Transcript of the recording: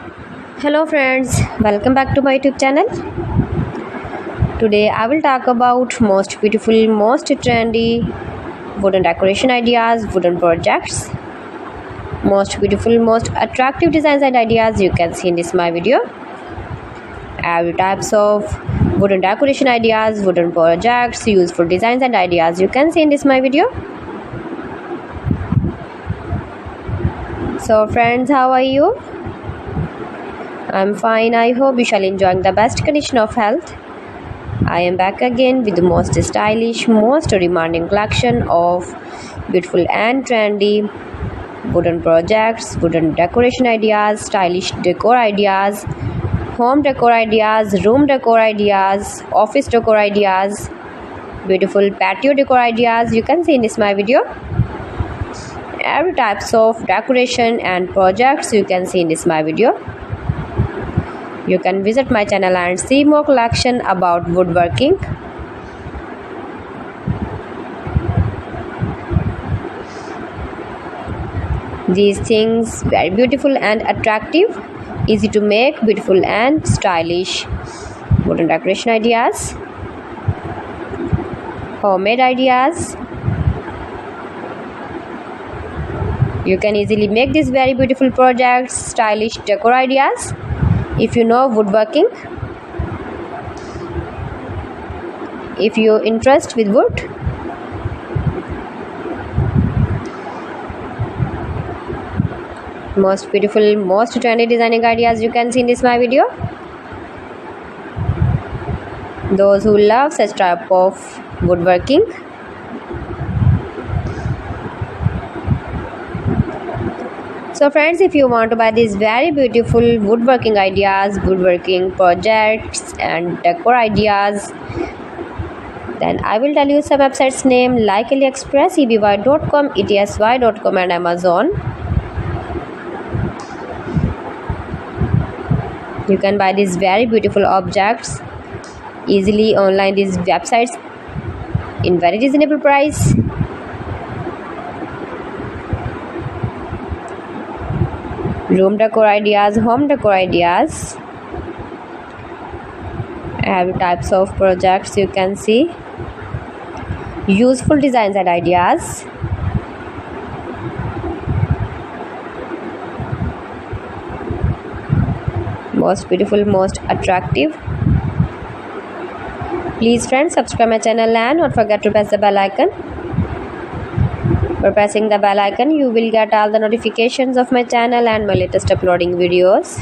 Hello friends, welcome back to my YouTube channel. Today I will talk about most beautiful, most trendy wooden decoration ideas, wooden projects, most beautiful, most attractive designs and ideas you can see in this my video. Every types of wooden decoration ideas, wooden projects, useful designs and ideas you can see in this my video. So friends, how are you? I'm fine. I hope you shall enjoying the best condition of health. I am back again with the most stylish, most demanding collection of beautiful and trendy wooden projects, wooden decoration ideas, stylish decor ideas, home decor ideas, room decor ideas, office decor ideas, beautiful patio decor ideas you can see in this my video. Every types of decoration and projects you can see in this my video. You can visit my channel and see more collection about woodworking. These things very beautiful and attractive, easy to make, beautiful and stylish wooden decoration ideas, homemade ideas. You can easily make these very beautiful projects, stylish decor ideas. If you know woodworking, if you interest with wood, most beautiful, most trendy designing ideas you can see in this my video. Those who love such type of woodworking, so friends, if you want to buy these very beautiful woodworking ideas, woodworking projects and decor ideas, then I will tell you some websites name like AliExpress, eby.com, etsy.com and Amazon. You can buy these very beautiful objects easily online, these websites in very reasonable price. Room decor ideas, home decor ideas, every types of projects you can see, useful designs and ideas, most beautiful, most attractive. Please friends, subscribe my channel and don't forget to press the bell icon. For pressing the bell icon, you will get all the notifications of my channel and my latest uploading videos.